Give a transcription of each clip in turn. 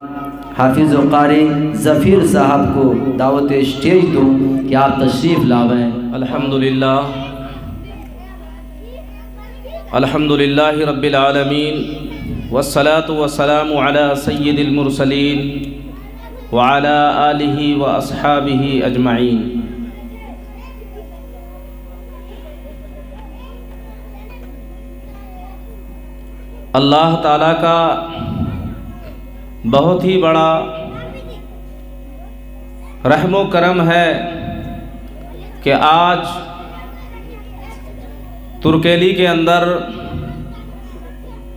حافظ و قاری ظفیر صاحب کو دعوت اسٹیج دوں کہ آپ تشریف لاویں۔ الحمدللہ رب العالمین والصلاة والسلام علی سید المرسلین وعلی آلہ واصحابہ اجمعین۔ اللہ تعالیٰ کا بہت ہی بڑا رحم و کرم ہے کہ آج ترکیلی کے اندر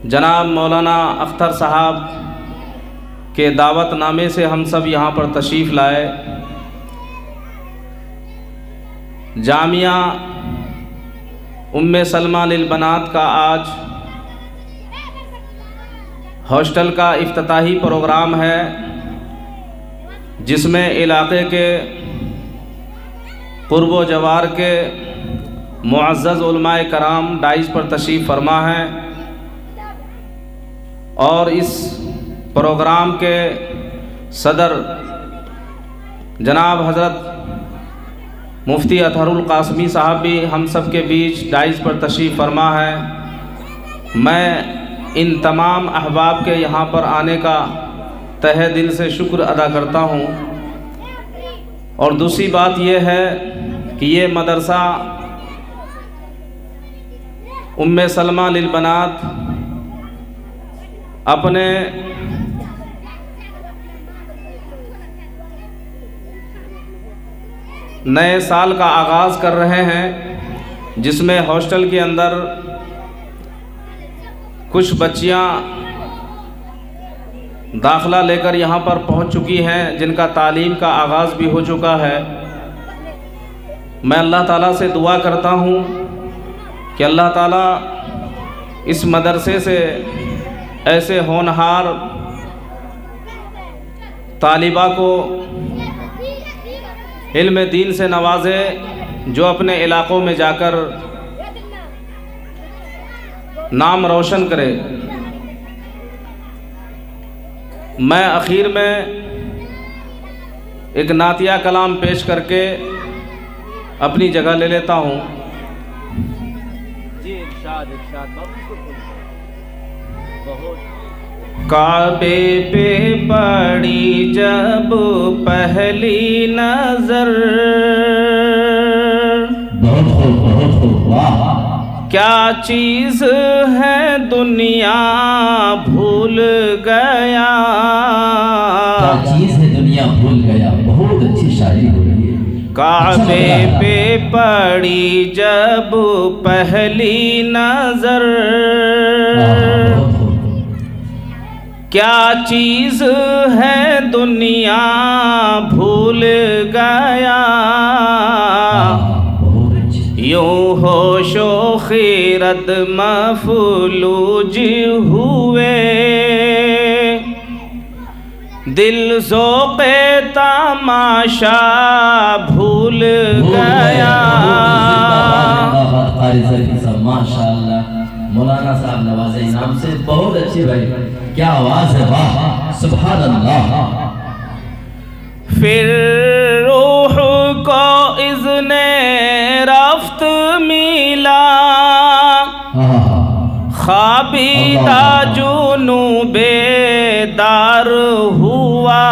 جناب مولانا اختر صاحب کے دعوت نامے سے ہم سب یہاں پر تشریف لائے۔ جامعہ ام سلمہ للبنات کا آج ہاسٹل کا افتتاحی پروگرام ہے، جس میں علاقے کے قرب و جوار کے معزز علماء کرام ڈائز پر تشریف فرما ہیں، اور اس پروگرام کے صدر جناب حضرت مفتی اطہر القاسمی صاحب بھی ہم سب کے بیچ ڈائز پر تشریف فرما ہے۔ میں ان تمام احباب کے یہاں پر آنے کا تہہ دل سے شکر ادا کرتا ہوں۔ اور دوسری بات یہ ہے کہ یہ مدرسہ ام سلمہ للبنات اپنے نئے سال کا آغاز کر رہے ہیں، جس میں ہاسٹل کے اندر کچھ بچیاں داخلہ لے کر یہاں پر پہنچ چکی ہیں، جن کا تعلیم کا آغاز بھی ہو چکا ہے۔ میں اللہ تعالیٰ سے دعا کرتا ہوں کہ اللہ تعالیٰ اس مدرسے سے ایسے ہونہار طالبہ کو علم دین سے نوازے جو اپنے علاقوں میں جا کر نام روشن کرے۔ میں اخیر میں ایک نعتیہ کلام پیش کر کے اپنی جگہ لے لیتا ہوں۔ کعبے پہ پڑی جب پہلی نظر، کیا چیز ہے دنیا بھول گیا، کیا چیز ہے دنیا بھول گیا، بہت اچھی شاعری ہو رہی ہے۔ کعبے پہ پڑی جب پہلی نظر، کیا چیز ہے دنیا بھول گیا، یوں ہوش و خیرت مفلوج ہوئے، دل ذوق تماشا بھول گیا۔ ماشاءاللہ مولانا صاحب نوازے انعام سے، بہت اچھی بھائی، کیا آواز ہے، واہ سبحان اللہ۔ پھر روح کو اذن رفت ملا، خوابیدہ جنوں بیدار ہوا،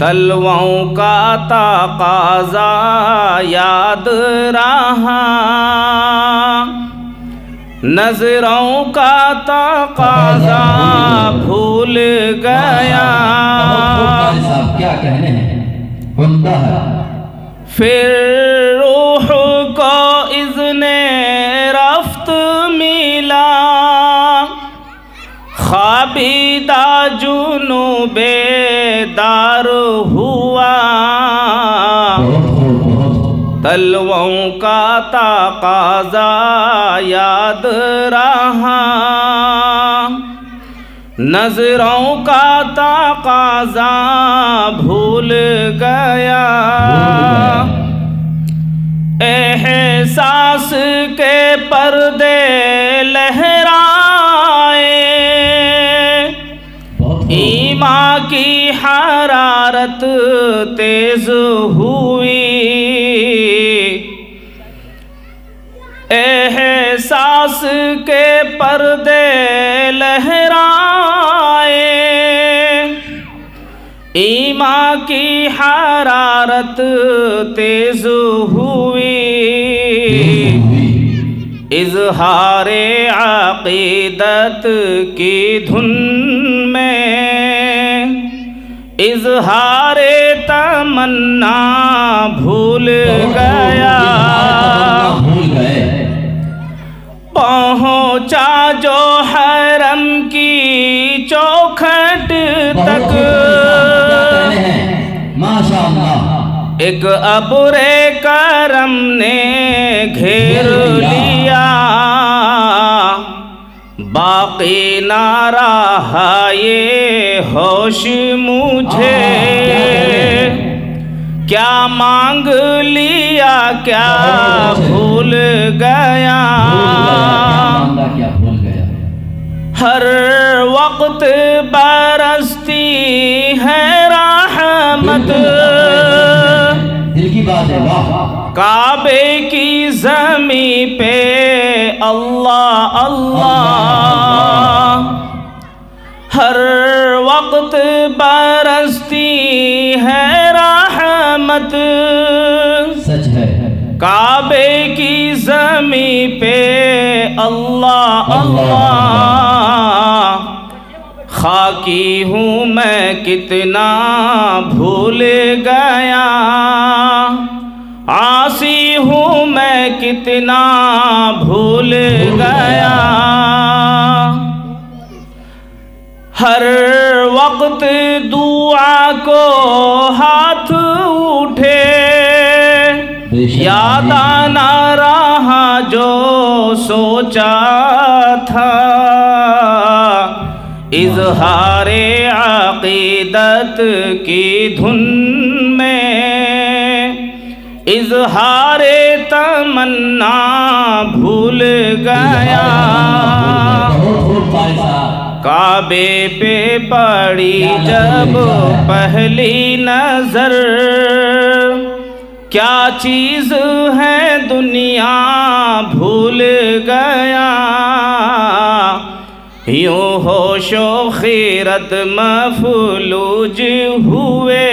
تلووں کا تقاضا یاد رہا، نظروں کا تقاضا بھول گیا۔ کیا کہنے ہیں، عمدہ ہے۔ پھر روح کو اذن رفت ملا، خوابیدہ جنوں بیدار ہوا، تلووں کا تقاضا یاد رہا، نظروں کا تقاضا بھول گیا، احساس کے پردے لہرائے، کی حرارت تیز ہوئی، احساس کے پردے لہرائے، ایمان کی حرارت تیز ہوئی، اظہار عقیدت کی دھن میں اظہار تمنا بھول گیا، پہنچا جو حرم کی چوکھٹ تک، ایک ابر کرم نے گھیر لیا، باقی نہ رہا یہ ہوش مجھے، کیا مانگ لیا کیا بھول گیا، ہر وقت برستی ہے رحمت، دل کی بات ہے، واہ، کعبے کی زمین پہ اللہ اللہ، ہر وقت برستی ہے رحمت، سچ ہے، کعبے کی زمین پہ اللہ اللہ، خاکی ہوں میں کتنا بھول گیا، عاصی ہوں میں کتنا بھول گیا، ہر وقت دعا کو ہاتھ اٹھے، یاد نہ رہا جو سوچا تھا، اظہار عقیدت کی دھن میں اظہار تمنا بھول گیا، کعبے پہ پڑی جب پہلی نظر، کیا چیز ہے دنیا بھول گیا، یوں ہوش و خیرت مفلوج ہوئے،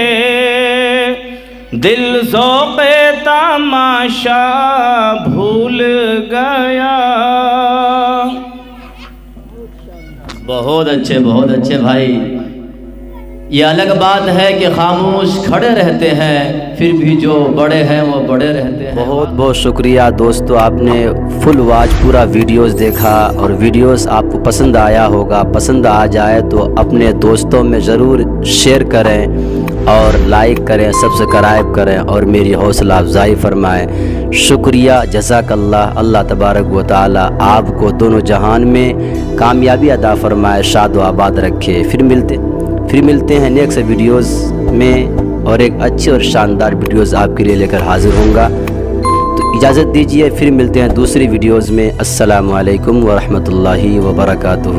دل ذوق تماشا بھول گیا۔ بہت اچھے بھائی، یہ الگ بات ہے کہ خاموش کھڑے رہتے ہیں، پھر بھی جو بڑے ہیں وہ بڑے رہتے ہیں۔ بہت بہت شکریہ دوستو، آپ نے فل واچ پورا ویڈیوز دیکھا، اور ویڈیوز آپ کو پسند آیا ہوگا۔ پسند آ جائے تو اپنے دوستوں میں ضرور شیئر کریں اور لائک کریں، سبسکرائب کریں اور میری حوصلہ افزائی فرمائیں۔ شکریہ، جزاک اللہ۔ اللہ تبارک و تعالی آپ کو دونوں جہان میں کامیابی عطا فرمائے، شاد و آباد رکھے۔ پھر ملتے ہیں نیکسٹ ویڈیوز میں، اور ایک اچھے اور شاندار ویڈیوز آپ کے لیے لے کر حاضر ہوں گا۔ تو اجازت دیجیے، پھر ملتے ہیں دوسری ویڈیوز میں۔ السلام علیکم ورحمۃ اللہ وبرکاتہ۔